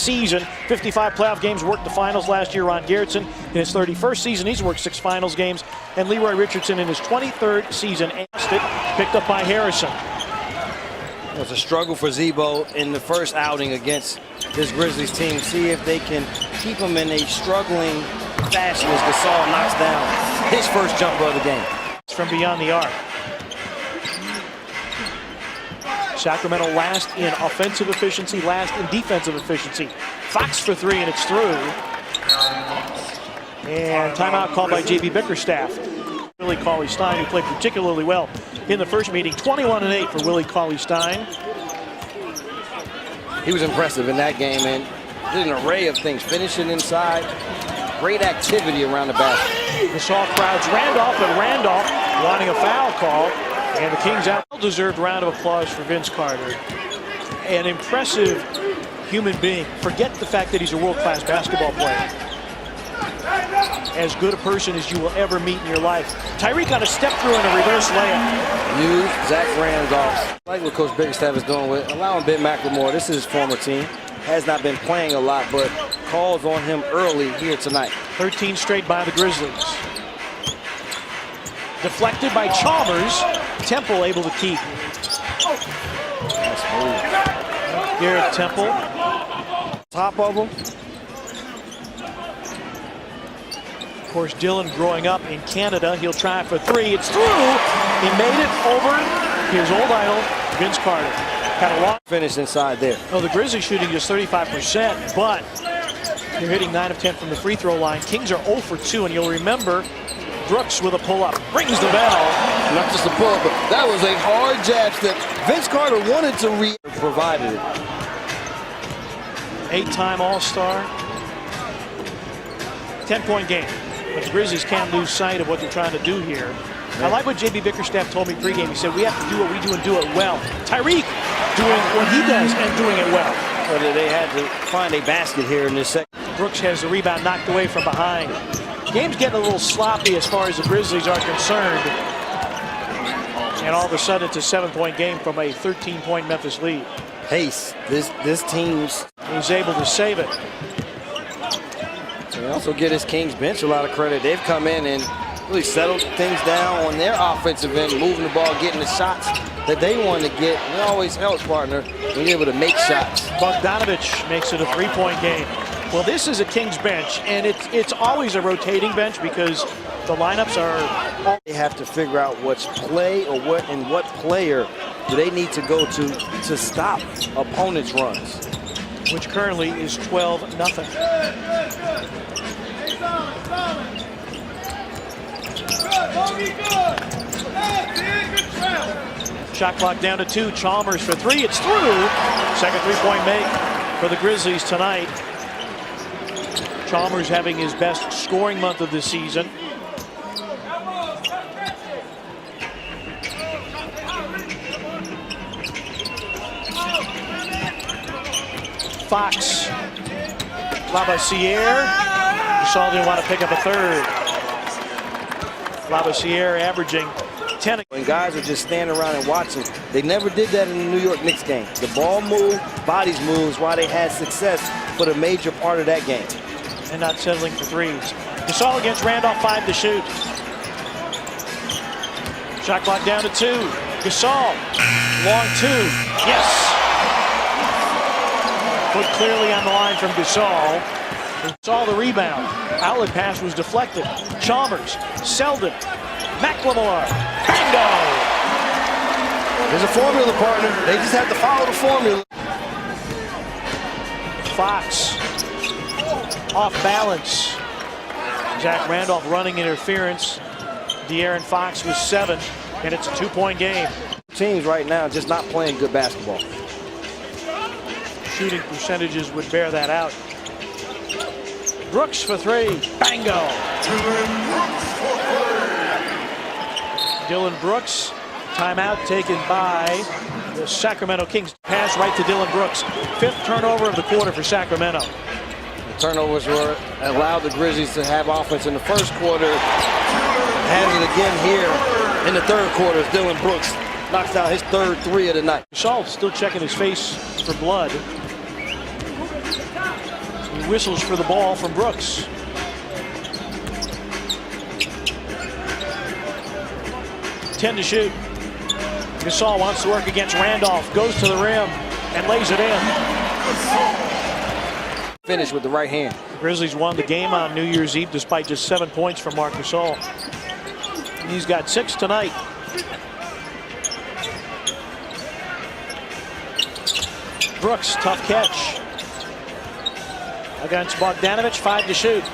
season. 55 playoff games, worked the finals last year. Ron Gerritsen in his 31st season, he's worked 6 finals games. And Leroy Richardson in his 23rd season, picked up by Harrison. It was a struggle for Zebo in the first outing against this Grizzlies team. See if they can keep him in a struggling fashion as Gasol knocks down his first jumper of the game. From beyond the arc. Sacramento last in offensive efficiency, last in defensive efficiency. Fox for 3, and it's through. And timeout called by J.B. Bickerstaff. Willie Cauley-Stein, who played particularly well in the first meeting. 21-8 for Willie Cauley-Stein. He was impressive in that game, and did an array of things. Finishing inside, great activity around the basket. Gasol crowds Randolph, but Randolph wanting a foul call. And the Kings out. Well-deserved round of applause for Vince Carter. An impressive human being. Forget the fact that he's a world-class basketball player. As good a person as you will ever meet in your life. Tyreek on a step-through and a reverse layup. Use Zach Randolph. I like what Coach Bickerstaff is doing with allowing Ben McLemore. This is his former team. Has not been playing a lot, but calls on him early here tonight. 13 straight by the Grizzlies. Deflected by Chalmers. Temple able to keep. Nice move. Garrett Temple. Top of him. Of course, Dylan growing up in Canada. He'll try for 3. It's through. He made it over his old idol, Vince Carter. Had a long finish inside there. Oh, the Grizzlies shooting just 35%, but they're hitting 9 of 10 from the free throw line. Kings are 0 for 2, and you'll remember Brooks with a pull-up. Rings the bell. Not just a pull-up, but that was a hard jab that Vince Carter wanted to provided it. 8-time All-Star. 10-point game. But the Grizzlies can't lose sight of what they're trying to do here. I like what J.B. Bickerstaff told me pregame. He said, we have to do what we do and do it well. Tyreek doing what he does and doing it well. But they had to find a basket here in this second. Brooks has the rebound knocked away from behind. Game's getting a little sloppy as far as the Grizzlies are concerned. And all of a sudden, it's a 7-point game from a 13-point Memphis lead. Pace. This team's... He's able to save it. They also give his Kings bench a lot of credit. They've come in and really settled things down on their offensive end, moving the ball, getting the shots that they want to get. It always helps, partner, when you're able to make shots. Bogdanovich makes it a 3-point game. Well, this is a Kings bench, and it's always a rotating bench because the lineups are... They have to figure out what's play or what player do they need to go to stop opponents' runs. Which currently is 12-0. Shot clock down to 2. Chalmers for 3. It's through. Second 3-point make for the Grizzlies tonight. Chalmers having his best scoring month of the season. Fox. Labissiere. Gasol didn't want to pick up a third. Labissiere averaging 10. When guys are just standing around and watching, they never did that in the New York Knicks game. The ball moved, bodies moved, why they had success for the major part of that game. And not settling for threes. Gasol against Randolph, 5 to shoot. Shot clock down to 2. Gasol, long 2. Yes. Put clearly on the line from Gasol. Saw the rebound. Outlet pass was deflected. Chalmers, Selden, McLemore, bingo! There's a formula, partner. They just have to follow the formula. Fox, off balance. Zach Randolph running interference. De'Aaron Fox was 7, and it's a 2-point game. Teams right now just not playing good basketball. Shooting percentages would bear that out. Brooks for 3, bango. Dylan Brooks, timeout taken by the Sacramento Kings. Pass right to Dylan Brooks. 5th turnover of the quarter for Sacramento. The turnovers were allowed the Grizzlies to have offense in the first quarter. Has it again here in the third quarter as Dylan Brooks knocks down his third 3 of the night. Gasol still checking his face for blood. He whistles for the ball from Brooks. Ten to shoot. Gasol wants to work against Randolph, goes to the rim and lays it in. Finish with the right hand. The Grizzlies won the game on New Year's Eve despite just 7 points from Marc Gasol. And he's got 6 tonight. Brooks, tough catch. Against Bogdanovich, 5 to shoot.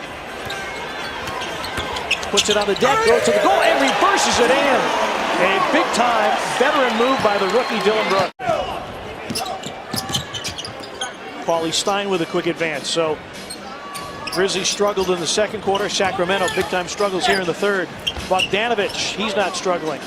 Puts it on the deck, goes to the goal, and reverses it in. A big-time veteran move by the rookie Dylan Brooks. Paulie Stein with a quick advance. So Grizzlies struggled in the second quarter. Sacramento big-time struggles here in the third. Bogdanovich, he's not struggling.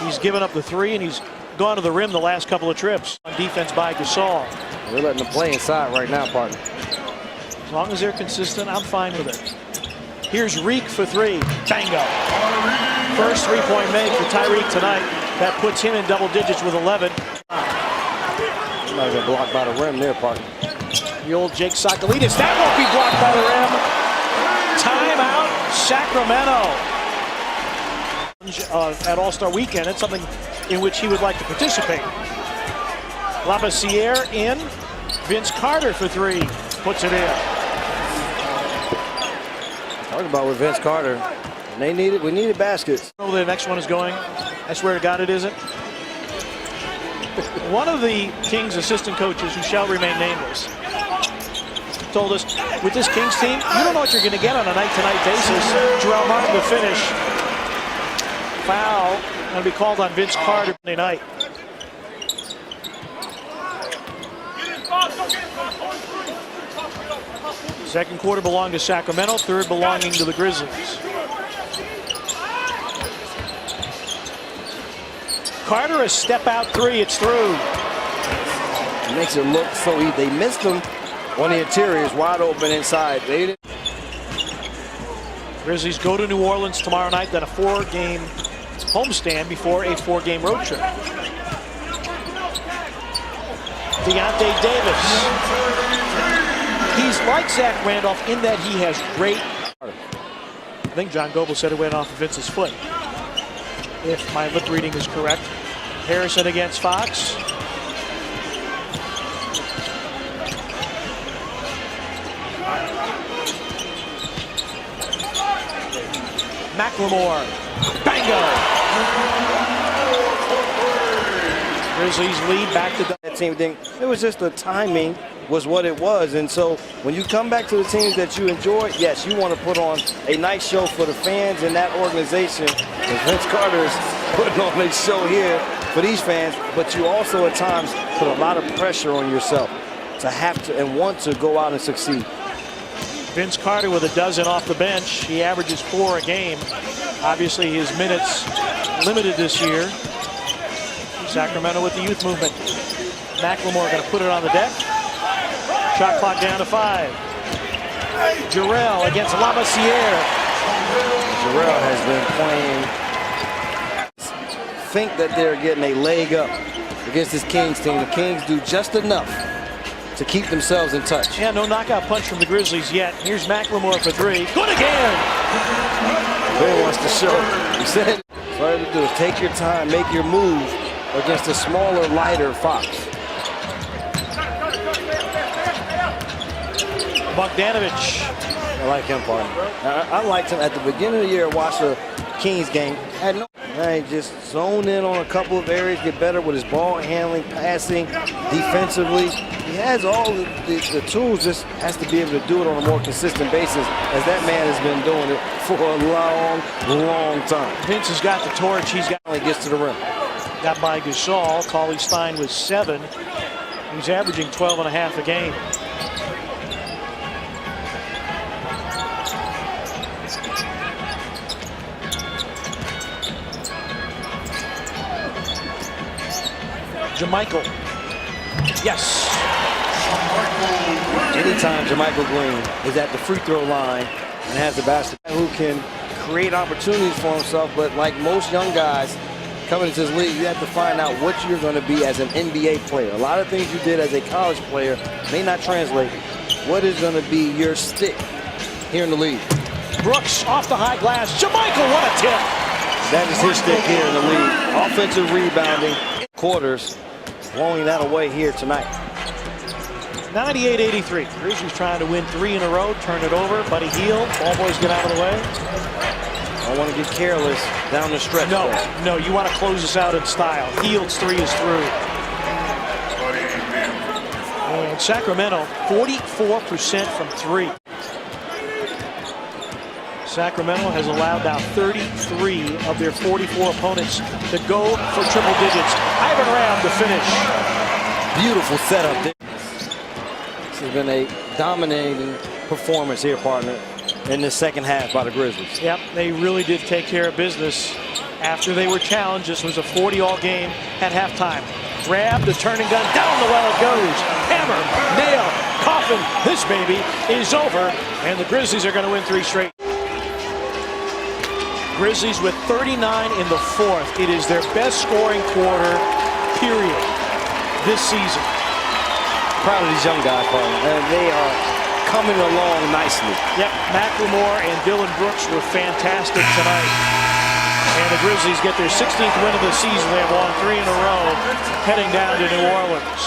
He's given up the 3, and he's gone to the rim the last couple of trips. On defense by Gasol. We're letting them play inside right now, partner. As long as they're consistent, I'm fine with it. Here's Reek for 3. Bango. First three-point make for Tyreek tonight. That puts him in double digits with 11. He's not even blocked by the rim there, partner. The old Jake Sokolidis. That won't be blocked by the rim. Timeout, Sacramento. At All-Star Weekend, it's something in which he would like to participate. Labissiere in. Vince Carter for 3. Puts it in. Talking about with Vince Carter. And they needed, we needed baskets. I don't know where the next one is going. I swear to God it isn't. One of the Kings assistant coaches, who shall remain nameless, told us, with this Kings team, you don't know what you're going to get on a night-to-night basis. Jarrell Martin to finish. Foul going to be called on Vince Carter tonight. Second quarter belonged to Sacramento, third belonging to the Grizzlies. Carter, a step-out 3, it's through. It makes it look so easy. They missed him on the interiors, wide open inside. They didn't. Grizzlies go to New Orleans tomorrow night, then a 4-game homestand before a 4-game road trip. Deontay Davis. He's like Zach Randolph in that he has great. I think John Goble said it went off of Vince's foot, if my lip reading is correct. Harrison against Fox. McLemore. Bango! Grizzlies lead back to that team thing. It was just the timing was what it was. And so when you come back to the teams that you enjoy, yes, you want to put on a nice show for the fans and that organization. And Vince Carter is putting on a show here for these fans, but you also at times put a lot of pressure on yourself to have to and want to go out and succeed. Vince Carter with a dozen off the bench. He averages 4 a game. Obviously his minutes limited this year. Sacramento with the youth movement. McLemore going to put it on the deck. Shot clock down to 5. Jarrell against Labissiere. Jarrell has been playing. Think that they're getting a leg up against this Kings team. The Kings do just enough to keep themselves in touch. Yeah, no knockout punch from the Grizzlies yet. Here's McLemore for 3. Good again! Ben wants to show. He said, all you have to do is take your time, make your move against a smaller, lighter Fox. Bogdanovich. I like him, partner. I liked him at the beginning of the year. Watched the Kings game. Had no. Just zone in on a couple of areas, get better with his ball handling, passing, defensively. He has all the tools, just has to be able to do it on a more consistent basis, as that man has been doing it for a long, long time. Vince has got the torch. He's got. He gets to the rim. Got by Gasol. Paulie Stein with 7. He's averaging 12.5 a game. JaMychal. Yes. Anytime JaMychal Green is at the free throw line and has the basketball, who can create opportunities for himself, but like most young guys coming into this league, you have to find out what you're going to be as an NBA player. A lot of things you did as a college player may not translate What is going to be your stick here in the league? Brooks off the high glass. Jermichael, what a tip. That is his stick here in the league. Offensive rebounding. Quarters blowing that away here tonight. 98-83. Grizzlies trying to win 3 in a row. Turn it over. Buddy Hield. Ball boys get out of the way. I want to get careless down the stretch. No, you want to close this out in style. Hield's 3 is through. And Sacramento, 44% from 3. Sacramento has allowed now 33 of their 44 opponents to go for triple digits. Ivan Rabb to finish. Beautiful setup there. This has been a dominating performance here, partner, in the second half by the Grizzlies. Yep, they really did take care of business after they were challenged. This was a 40-all game at halftime. Rabb, the turning gun, down the well it goes. Hammer, nail, coffin. This baby is over, and the Grizzlies are going to win 3 straight. Grizzlies with 39 in the 4th. It is their best scoring quarter, period, this season. Proud of these young guys, partner. And they are coming along nicely. Yep, McLemore and Dylan Brooks were fantastic tonight. And the Grizzlies get their 16th win of the season. They have won 3 in a row, heading down to New Orleans.